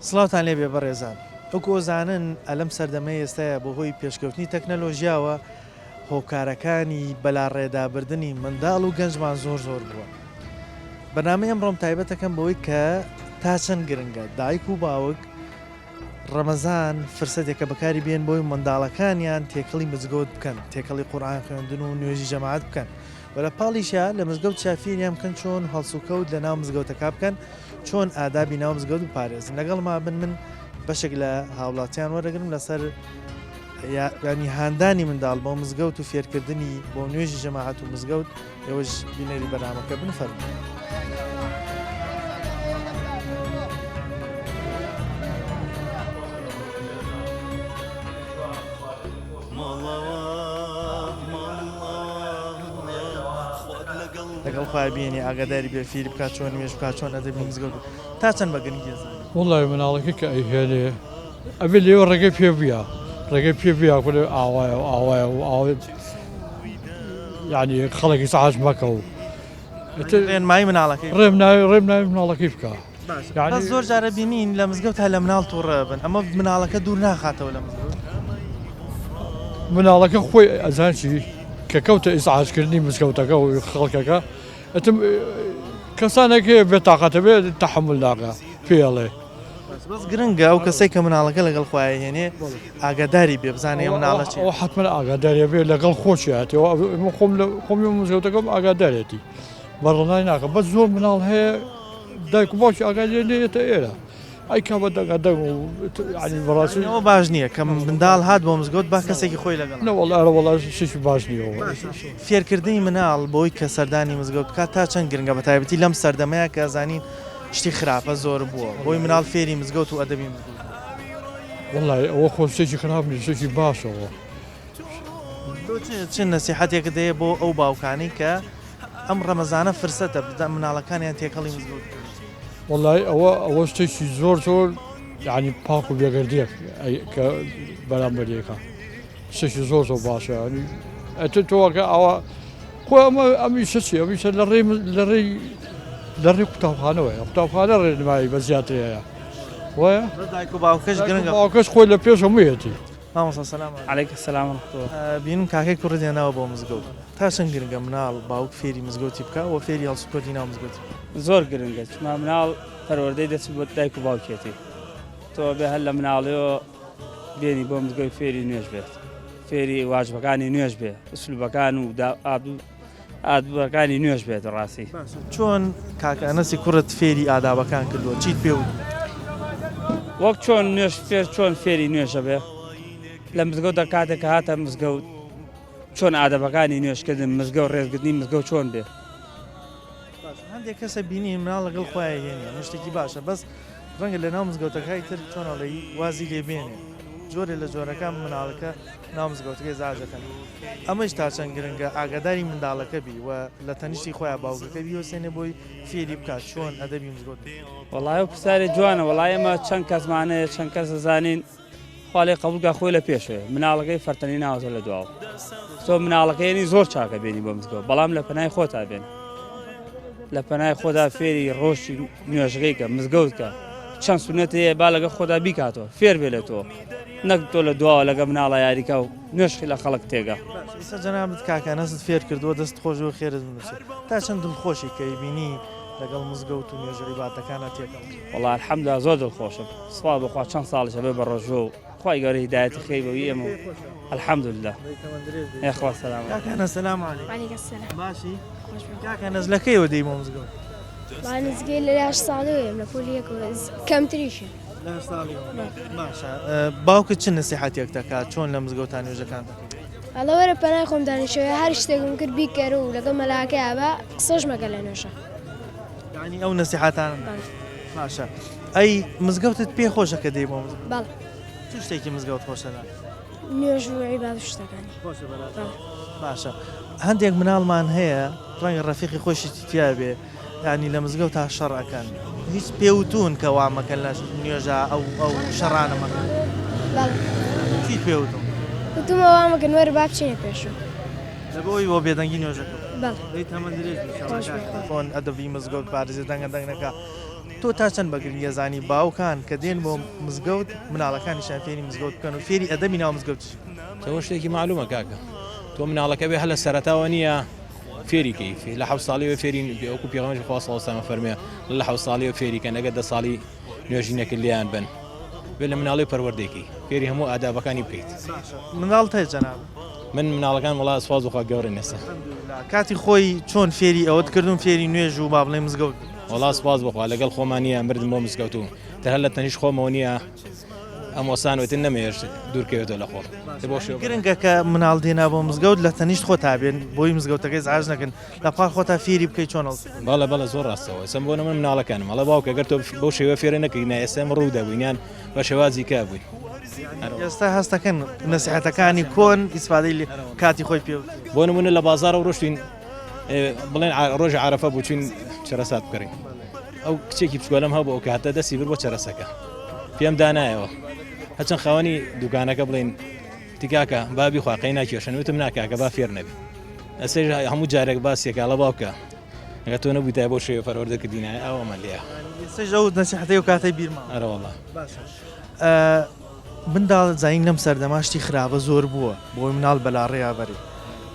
سڵاوتان لێبێ بەڕێزان وەکو ئۆزانن ئەلەم سەردەمەی ئێستاە بەهۆی پێشکەوتنی تەکنەلۆژیاوە هۆکارەکانی بەلاڕێدابردنی منداڵ و گەنجمان زۆر بووە. بەنامەی ئەمڕۆم تایبەتەکەم بەوەی کە تا چەند گرنگە دایک و باوک ڕەمەزان فرسەتێکە بەکاری بێن بۆی منداڵەکانیان تێکەڵی مزگەوت بکەن، تێکەڵی قورئان خوێندن و نوێژی جەماعەت بکەن و لە پاڵیشە لە مزگەوت چافیریان بکەن چۆن هەڵسوکەوت لە ناو مزگەوتەکە بکەن، چۆن ئادابی ناو مزگەوت بپارێزن. لەگەڵ ما بن من بەشێک لە هاوڵاتیان وەرەگرم لەسەر ینی هاندانی منداڵ بۆ مزگەوت و فێرکردنی بۆ نوێژی جەماعەت و مزگەوت ئێوەش بینەری بەرنامەکە بنفەرمون. لەگەڵ خوا بینی ئاگاداری بێ فێری بکات چۆن نوێژ بکات چۆن ئەدەبی مزگەوت تا چەند بەگرنگ گێزانێت. وڵی مناڵەکە کە ئەیهێنێ ئەبێ لێوە ڕێگەی پێ بیا کولێ ئاوایە و ئاوێت یعنی خەڵکی سەعاج مەکە و ڕێنمایی مناڵەکەی ڕێم ناوی مناڵەکەی بکە. بەس زۆر جارە بینین لە مزگەوت تا لە مناڵ تووڕە بن ئەمە مناڵەکە دوور ناخاتەوە لە مزگەوت. مناڵەکە خۆی ئەزانچی کە کەوتە ئیسعاجکردنی مزگەوتەکە و خەڵکەکە ئەتم کەسانێک هەیە بێتاقەتە بێ تەحمل ناکە پێڵێ. بەس گرنگە ئەو کەسێک کە مناڵەکە لەگەڵ خوای هێنێ ئاگاداری بێ بزانێ مناڵە چی. ئەو حتمما ئاگاداریە بێ لەگەڵ خۆشیاتەوە خۆمی مزگەوتەکەم ئاگادارێتی بەڕڵای ناکە بەس زۆر مناڵ هەیە دایک و باوکی ئاگاداری لێتە ئێرە ئەی کا بە دەنگ و بەڕاستی ئەوە باش نییە کە منداڵ هات بۆ مزگەوت با کەسێکی خۆی لەگەڵ وەڵ شیشی باش نییەوە. فێرکردنی مناڵ بۆی کە سەردانی مزگەوت بکات تا چەند گرنگە بە تایبەتی لەم سەردەمەیە کە زانین شتی خراپە زۆر بووە بۆی مناڵ فێری مزگەوت و ئەدەبی مزگەوت. وڵی ئەوە خۆ شتێکی خراپ نیە شتێکی باشەوە. چ نەسیحەتێک دەیە بۆ ئەو باوکانی کە ئەم ڕەمەزانە فرسەتە بدە مناڵەکانیان تێکەڵی مزگەوت. وڵی ئەوە شتێکی زۆر یعنی پاک و بێگەردیە کە بەرامبەریەکە شتێکی زۆر باشە تۆکە ئەوە خۆ ئەمی شچی ئەمیشە لە ڕێی قوتابخانەوەی قوتابخانە ڕێنمایی بە زیاترەیە وایە دایک و باوکەش گرنگە باوکەش خۆی لە پێش هەموویەتی. مامۆستا سەلام عەلەیکە سەلام بینم کاکەی کوڕت هێناوە بۆ مزگەوت تا چەند گرنگە مناڵ باوک فێری مزگەوتی بکە و فێری هەڵسوکەوتی ناو مزگەوت زۆر گرنگە چما مناڵ پەروەردەی دەچێت بۆ دایک و باوکێتی تۆ بێ هەر لە مناڵیەوە بێنی بۆ مزگەوت فێری نوێژ بێت فێری واجبەکانی نوێژ بێ ئوسلوبەکان و ئادبەکانی نوێژ بێت ڕاستی. چۆن کاکە ئەنەسی کوڕت فێری ئادابەکان کردووە چیت پێ وەک چۆن نوێژ فێر چۆن فێری نوێژە بێ لە مزگەوتە کاتێک کە هاتە مزگەوت چۆن ئادەبەکانی نوێژکردن مزگەوت ڕێزگرتنی مزگەوت چۆن بێ. هەندێک کەسە بینی مناڵ لەگەڵ خۆیان هێنێ شتێکی باشە بەس ڕەنگە لە ناو مزگەوتەکەی تر چۆنەڵی وازی لێبێنێ جۆرێ لە جۆرەکان مناڵەکە ناو مزگەوتەکەی زاژەکەن ئەمەش تا چەند گرنگە ئاگاداری منداڵەکە بی و لە تەنیشتی خۆیان باوکەکە بیوەسێنێ بۆی فێری بکات چۆن ئەدەبی مزگەوت. وەڵای و پرسیاری جوانە وەڵای ئەمە چەند کەسمانەیە چەند کەس زانین خاڵی قبولگا خۆی لە پێشوێ مناڵەکەی فەرتەنی ناوزۆ لە دواوە تۆ مناڵەکەیانی زۆر چاکە بێنی بۆ مزگەوت بەڵام لە پەنای خۆتا بێن لە پەنای خۆدا فێری ڕۆژی نوێژەکەی کە مزگەوتکە چەند سونەت هەیە با لەگە خۆدا بیکاتەوە فێر بێ لە تۆ نەک تۆ لە دواوە لەگە مناڵە یاریکە و نوێژخی لە خەڵک تێگە. ئێستا جەنابەت کاکە نەست فێر کردووە دەست خۆش و خێرت بنووسێت تا چەند دڵخۆشی کە بینی لەگەڵ مزگەوت و نوێژ عیبادەکانە تێکەڵ. وەڵا الحەمدوللا زۆر دڵخۆشم سوال بخوا چەند ساڵیشە بێ بە ڕۆژۆ و خوای گەورە هیدایەتی خێی بەوی ئێمە الحەمدوللا. خوا سەلام کاکە سەلام عەلەیکم. وعلیکم سەلام. باشی کاکە نەزلەکەیەوە دەی بۆ مزگەوت. نزگەی لە 8 ساڵەوەیە لە پۆلیەکەوە کەمتریشە. باشە باوکت چ نەسیحەتێک دەکات چۆن لە مزگەوتان نوێژەکان دەکەیت؟ ئەڵە وەرە پەنای خۆم دانیشەوە هەر شتێکم کرد بیکەرە و لەگەڵ مەلاکەی ئابا قسەش مەکە لە نوێژە. یعنی ئەو نەسیحەتان باشە ئەی مزگەوتت پێ خۆشە کە دەی بۆ مزگەوت؟ بەڵێ. چ شتێکی مزگەوت خۆشە لە نوێژ و عیباد و شتەکانی. باشە هەندێک مناڵمان هەیە ڕەنگە ڕەفیقی خۆشی تیا بێ ینی لە مزگەوت تا شەڕەکەن هیچ پێوتون کە وامەکەن لە نوێژە ئەو شەڕانە مەکەن. چیت پێوتم؟ وتمەوە وامەکەن وەرە با بچینە پێشوو لەبەوەی بۆ بێدەنگی نوێژەکە. بەڵێ. خۆن ئەدەبی مزگەوت پارێزی دەنگە دەنگەکە تۆ تا چەند بەگرنگە زانی باوکان کە دێن بۆ مزگەوت مناڵەکانیشان فێری مزگەوت بکەن و فێری ئەدەبی ناو مزگەوتش تۆ شتێکی معلومە کاکە تۆ مناڵەکە بێ هە لە سەرەتاوە نییە فێریکەی لە حەوت ساڵیەوە فێری بێوەکو پێغەمبەری خوا صلی الله علیه و فەرمێ لە حەوت ساڵیەوە فێریکەن ئەگەر 10 ساڵی نوێژینێکی لیان بن بێ لە مناڵی پەروەردەیەکی فێری هەموو ئادابەکانی بکەیت مناڵ تای جەناب من مناڵەکان وڵا سواز وخوا گەورە نێسە کاتی خۆی چۆن فێری ئەوەت کردوم فێری نوێژ و با بڵێ مزگەوت وڵا سواز بخوا لەگەڵ خۆمانیە مردم بۆ مزگەوت و تەنها لە تەنیش خۆمەوە نییە ئەم وەسانوێتن نەمێژ دوورکەوێتەوە لە خۆڵ گرنگە کە مناڵ دێنا بۆ مزگەوت لە تەنیشت خۆ تابێن بۆی مزگەوتەکەی زعاج نەکەن لە پاڵ خۆتا فێری بکەیت چۆن بەڵێ بەڵێ زۆر ڕاستەوە سم بۆ من مناڵەکانم ئەڵە باوکە گەر تۆ بۆ شێوە فێرە نەکەینە ئێستا ڕوو دەبووینیان بە شێوازی کا بووین ئێستا هەستەکەن نەسیحەتەکانی کۆن ئیسفادەی کاتی خۆی پێ بۆ نمونە لە بازارە ڕۆشتین بڵێن ڕۆژی عارەفە بووچین چەرەسات بکەین ئەو کچێکی بچکۆلم هەبوو ئەو کە هەتە دەستی بر بۆ چەرەسەکە پێم دانایەوە هەچەند خاوەنی دوکانەکە بڵێن تیکاکە بابی خواقی ناکێشن وتم ناکاکە با فێر نەبی ئەسێ هەموو جارێک باسیێکە لە باوکە ئەگە تۆ نەبوویتای بۆ شێوە پەروەردەکردینای ئەوەمە لێە سەژە نەسیحەتەی و کاتەی بیرما ئەرە وەڵڵا منداڵ زین لەم سەردەماشتی خراپە زۆر بووە بۆی مناڵ بەلا ڕێیابەری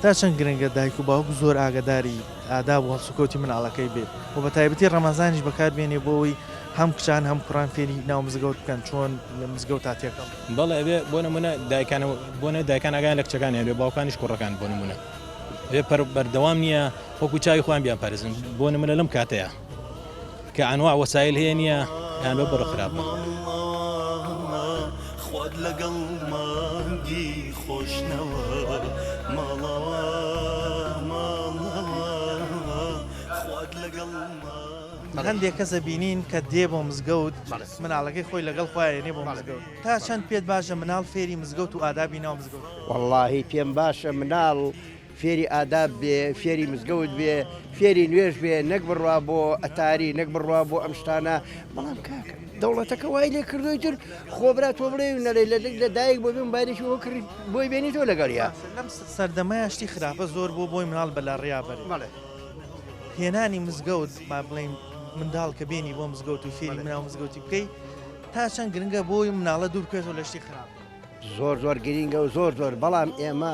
تا چەند گرنگە دایک و باوک زۆر ئاگداری ئادا بۆ هەڵسوکەوتی مناڵەکەی بێت و بە تایبەتی ڕەمەزانیش بەکاربێنێ بۆەوەی هەم کچان هەم کوڕان فێری ناو مزگەوت بکەن چۆن لە مزگەوت تاتێکەکەم بەڵێ ئەبێ بۆ نمونە دایکان بۆنە دایکان ئاگان لە کچەکان هێنێ باوکانیش کوڕەکان بۆ نمونە بێ بەردەوام نییە وەکو چاوی خۆیان بیان پارێزن بۆ نمونە لەم کاتەیە کە ئەنواع وەسایل هەیە نییە یان بە بەرە خراپە خود لەگەڵ مانگی خۆشنەوە ماڵەوە خود لەگەڵ هەندێک کەسە بینین کە دێ بۆ مزگەوت مناڵەکەی خۆی لەگەڵ خۆیانێ بۆ مزگەوت تا چەند پێت باشە مناڵ فێری مزگەوت و ئادابی ناو مزگەوت واللهی پێم باشە مناڵ فێری ئاداب بێ فێری مزگەوت بێ فێری نوێژ بێ نەک بڕوا بۆ ئەتاری نەک بڕوا بۆ ئەم شتانە بەڵام کاکە دەوڵەتەکە وای لێ کردوی تر خۆبرا تۆ بڵێ نەڵێ لە دایک بۆ بێن بارێکی بۆ کرد بۆی بێنی تۆ لەگەڵیا لەم سەردەمای شتی خراپە زۆر بۆی مناڵ بەلا ڕێیابەری هێنانی مزگەوت با بڵێن منداڵ کە بێنی بۆ مزگەوت و فێری مناو مزگەوتی بکەی تا چەند گرنگە بۆی مناڵە دوور بکەێتەوە لە شتی خراپ زۆر گرینگە و زۆر بەڵام ئێمە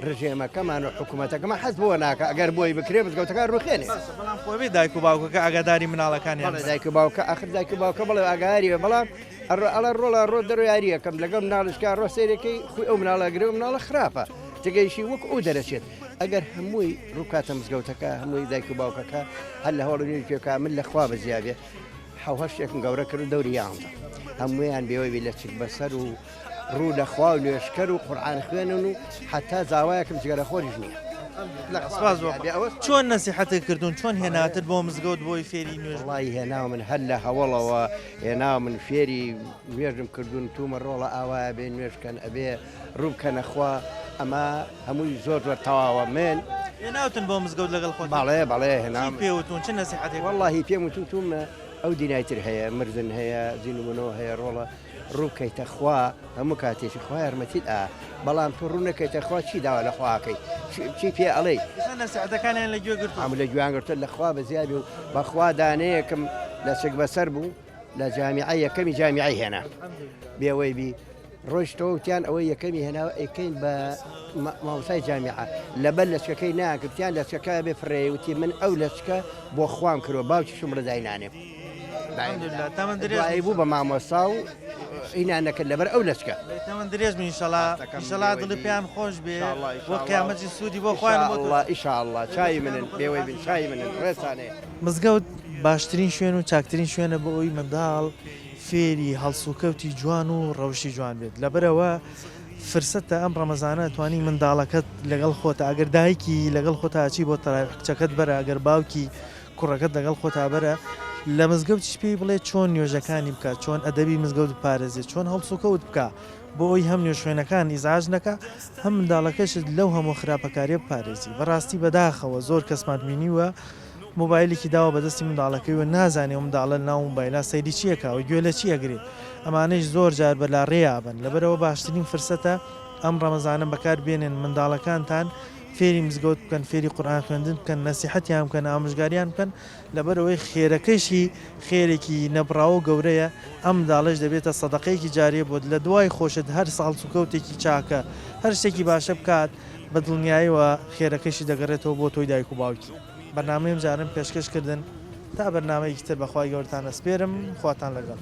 ڕژێمەکەمان و حکوومەتەکەمە حەز بۆ ناکە ئەگەر بۆی بکرێ مزگەوتەکان ڕوخێنێ بەڵام خۆبێ دایک و باوکەکە ئاگاداری مناڵەکانیان دایک و باوکە ئاخر دایک و باوکە بڵێ ئاگاریوە بەڵام ئەڵە ڕۆڵە ڕۆ دەڕۆی یاریەکەم لەگەڵ مناڵشکا ڕۆ سێرەکەی خوی ئەو مناڵەگرێ و مناڵە خراپە تگەیشی وەک ئەو دەرەچێت ئەگەر هەمووی ڕووکاتە مزگەوتەکە هەمووی دایک و باوکەکە هەر لە هەوڵ پێکە من لەخوا بەزیابێ حوهشتێکم گەورە کرد و دەوری یاندا هەمویان بێەوەی لە چک بەسەر و ڕوو لەخوا و نوێشکەر و قورعان خوێنن و حتا زاوایەکم جگەرە خۆریش نییە چۆن نەسیحەتە کردوون چۆن هێناتر بۆ مزگەوت بۆی فێری نوێژ وڵی هێناو من هەر لە هەوڵەوە هێناو من فێری نوێژم کردوون تومە ڕۆڵە ئاوایە بێ نوێشکەن ئەبێ ڕووکەنەخوا ئەمە هەمووی زۆر تەواوە من هێناوتن بۆ مزگەوت لەگەڵ خۆ بەڵێ هێنام پێوتون چ نەسیحەتێک وڵی پێم وتون تومە ئەو دینایتر هەیە مردن هەیە زیینمونەوە هەیە ڕۆڵە ڕووکەیتە خوا هەموو کاتێکی خوا یارمەتیت بەڵام تو ڕوو نەکەیتە خوا چی داوا لە خواکەی چی پێ ئەڵێ نەسیحەتەکانیان لە گوێ گرتو ئەم لە گویانگرتە لە خوا بەزیابی و بەخوا دانەیەکم لە چک بەسەر بوو لە جامیعی یەکەمی جامیعی هێنا بێەوەی بی ڕۆیشتەوەتیان ئەوەی یەکەمی هێناوە ئەیکەین بە مامۆسای جامیعە لەبەر لەچکەکەی ناکردیان لەچەکە بێ فڕێوتی من ئەو لەچکە بۆ خوام کردەوە باوکی شم ڕداینانێ بوو بە مامۆستا و ئینانەکرد لەبەر ئەو لەچکە من درێژ منیشەڵا دڵی پێیان خۆش بێ بۆ قیامەتی سوودی بۆ خوان ئیشاءالله چای منن بێوەی بن چای منن ڕێسانەیە مزگەوت باشترین شوێن و چاکترین شوێنە بۆ ئەوی منداڵ فێری هەڵسوکەوتی جوان و ڕەوشی جوان بێت لەبەرەوە فرسەتە ئەم ڕەمەزانە توانی منداڵەکەت لەگەڵ خۆتە ئەگەر دایکی لەگەڵ خۆتاچی بۆ تەراقچەکەت بەرە ئەگەر باوکی کوڕەکەت لەگەڵ خۆتا بەرە لە مزگەوتیش پێی بڵێ چۆن نوێژەکانی بکە چۆن ئەدەبی مزگەوت پارێزێت چۆن هەڵسوکەوت بکە بۆ ئەوی هەم نوێژخوێنەکان ئیزعاج نەکە هەم منداڵەکەشت لەو هەموو خراپەکاریە بپارێزی بەڕاستی بەداخەوە زۆر کەسمان بینیوە مۆبایلێکی داوە بەدەستی منداڵەکەیوە نازانێ و منداڵە ناو مۆبایلا سەیری چیەکەوە گوێ لە چی ئەگرێ ئەمانەش زۆر جار بەلا ڕێیابن لەبەرەوە باشترین فرسەتە ئەم ڕەمەزانە بەکار بێنن منداڵەکانتان فێری مزگەوت بکەن فێری قورئان خوێندن بکەن نەسیحەتیان بکەن ئامۆژگاریان بکەن لەبەرەوەی خێرەکەیشی خێرێکی نەبراوە گەورەیە ئەم داڵش دەبێتە سەدەقەیەکی جاریە بۆت لە دوای خۆشت هەر ساڵ سوکەوتێکی چاکە هەر شتێکی باشە بکات بە دڵنیاییەوە خێرەکەشی دەگەڕێتەوە بۆ تۆی دایک و باوکی بەرنامەیەم جارم پێشکەشکردن تا بەرنامەیەکی تر بەخوای گەورتان ئەسپێرم خواتان لەگەڵ